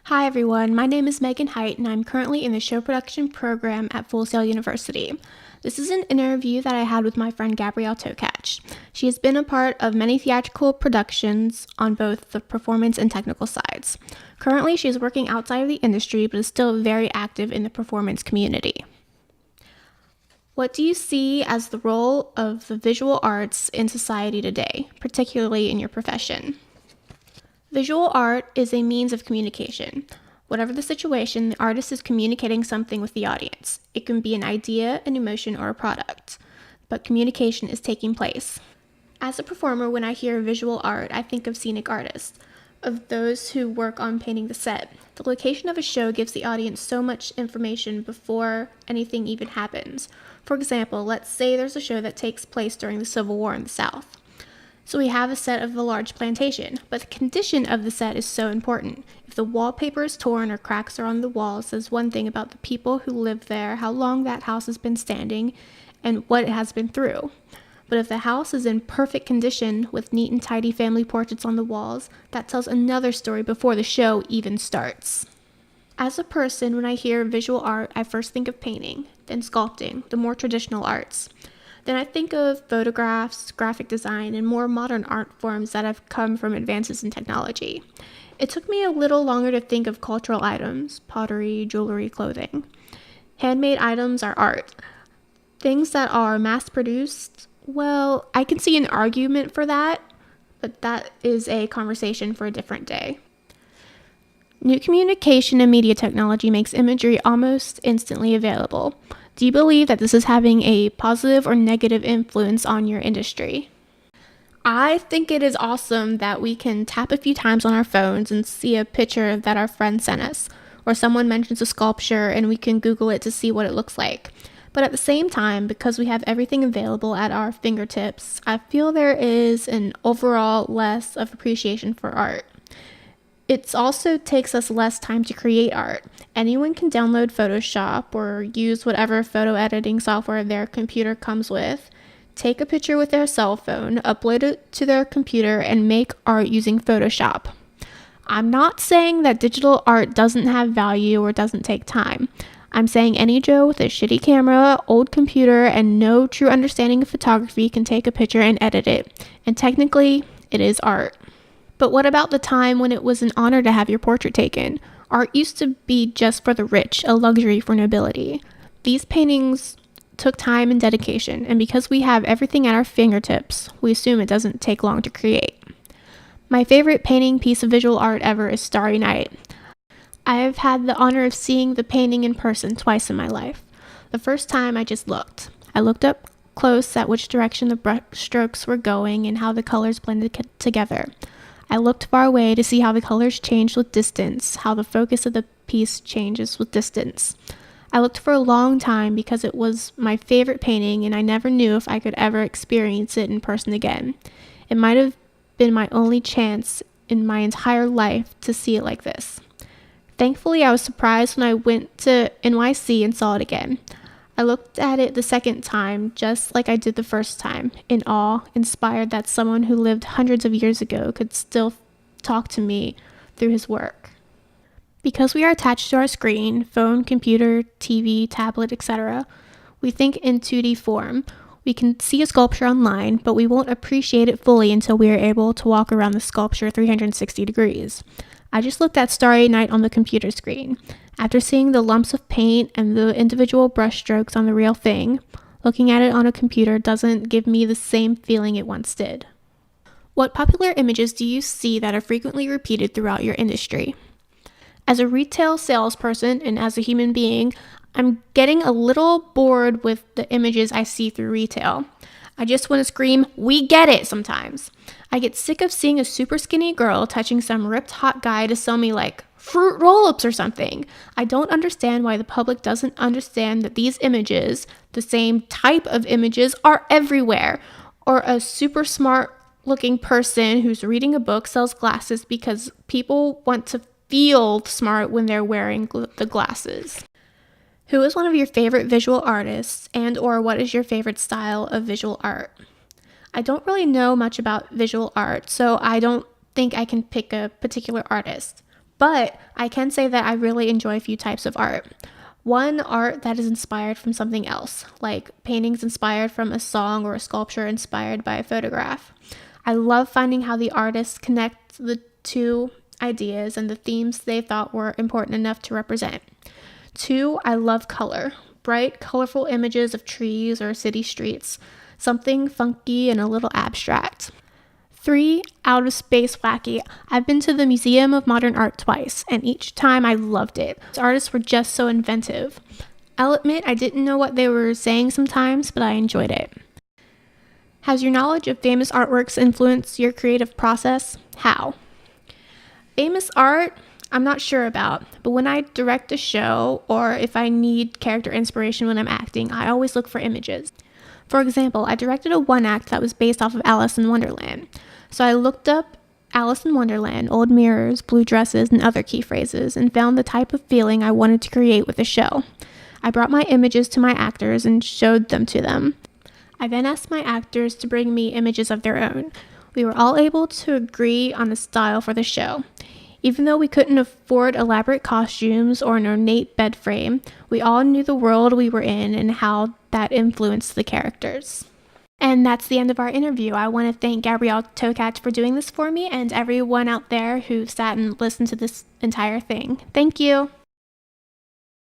Hi everyone, my name is Megan Height and I'm currently in the show production program at Full Sail University. This is an interview that I had with my friend Gabrielle Tokach. She has been a part of many theatrical productions on both the performance and technical sides. Currently, she is working outside of the industry but is still very active in the performance community. What do you see as the role of the visual arts in society today, particularly in your profession? Visual art is a means of communication. Whatever the situation, the artist is communicating something with the audience. It can be an idea, an emotion, or a product, but communication is taking place. As a performer, when I hear visual art, I think of scenic artists, of those who work on painting the set. The location of a show gives the audience so much information before anything even happens. For example, let's say there's a show that takes place during the Civil War in the South. So we have a set of a large plantation, but the condition of the set is so important. If the wallpaper is torn or cracks are on the walls, says one thing about the people who live there, how long that house has been standing, and what it has been through. But if the house is in perfect condition with neat and tidy family portraits on the walls, that tells another story before the show even starts. As a person, when I hear visual art, I first think of painting, then sculpting, the more traditional arts. Then I think of photographs, graphic design, and more modern art forms that have come from advances in technology. It took me a little longer to think of cultural items, pottery, jewelry, clothing. Handmade items are art. Things that are mass-produced, well, I can see an argument for that, but that is a conversation for a different day. New communication and media technology makes imagery almost instantly available. Do you believe that this is having a positive or negative influence on your industry? I think it is awesome that we can tap a few times on our phones and see a picture that our friend sent us, or someone mentions a sculpture and we can Google it to see what it looks like. But at the same time, because we have everything available at our fingertips, I feel there is an overall less of appreciation for art. It also takes us less time to create art. Anyone can download Photoshop or use whatever photo editing software their computer comes with, take a picture with their cell phone, upload it to their computer, and make art using Photoshop. I'm not saying that digital art doesn't have value or doesn't take time. I'm saying any Joe with a shitty camera, old computer, and no true understanding of photography can take a picture and edit it. And technically, it is art. But what about the time when it was an honor to have your portrait taken? Art used to be just for the rich, a luxury for nobility. These paintings took time and dedication, and because we have everything at our fingertips, we assume it doesn't take long to create. My favorite painting piece of visual art ever is Starry Night. I have had the honor of seeing the painting in person twice in my life. The first time I just looked. I looked up close at which direction the brush strokes were going and how the colors blended together. I looked far away to see how the colors changed with distance, how the focus of the piece changes with distance. I looked for a long time because it was my favorite painting and I never knew if I could ever experience it in person again. It might have been my only chance in my entire life to see it like this. Thankfully, I was surprised when I went to NYC and saw it again. I looked at it the second time, just like I did the first time, in awe, inspired that someone who lived hundreds of years ago could still talk to me through his work. Because we are attached to our screen, phone, computer, TV, tablet, etc., we think in 2D form. We can see a sculpture online, but we won't appreciate it fully until we are able to walk around the sculpture 360 degrees. I just looked at Starry Night on the computer screen. After seeing the lumps of paint and the individual brush strokes on the real thing, looking at it on a computer doesn't give me the same feeling it once did. What popular images do you see that are frequently repeated throughout your industry? As a retail salesperson and as a human being, I'm getting a little bored with the images I see through retail. I just want to scream, "We get it!" sometimes. I get sick of seeing a super skinny girl touching some ripped hot guy to sell me like fruit roll-ups or something. I don't understand why the public doesn't understand that these images, the same type of images, are everywhere. Or a super smart looking person who's reading a book sells glasses because people want to feel smart when they're wearing the glasses. Who is one of your favorite visual artists, and or what is your favorite style of visual art? I don't really know much about visual art, so I don't think I can pick a particular artist. But I can say that I really enjoy a few types of art. One, art that is inspired from something else, like paintings inspired from a song or a sculpture inspired by a photograph. I love finding how the artists connect the two ideas and the themes they thought were important enough to represent. Two, I love color. Bright, colorful images of trees or city streets, something funky and a little abstract. Three, out of space wacky. I've been to the Museum of Modern Art twice, and each time I loved it. These artists were just so inventive. I'll admit I didn't know what they were saying sometimes, but I enjoyed it. Has your knowledge of famous artworks influenced your creative process? How? Famous art, I'm not sure about, but when I direct a show or if I need character inspiration when I'm acting, I always look for images. For example, I directed a one-act that was based off of Alice in Wonderland. So I looked up Alice in Wonderland, old mirrors, blue dresses, and other key phrases, and found the type of feeling I wanted to create with the show. I brought my images to my actors and showed them to them. I then asked my actors to bring me images of their own. We were all able to agree on a style for the show. Even though we couldn't afford elaborate costumes or an ornate bed frame, we all knew the world we were in and how that influenced the characters. And that's the end of our interview. I want to thank Gabrielle Tokach for doing this for me and everyone out there who sat and listened to this entire thing. Thank you.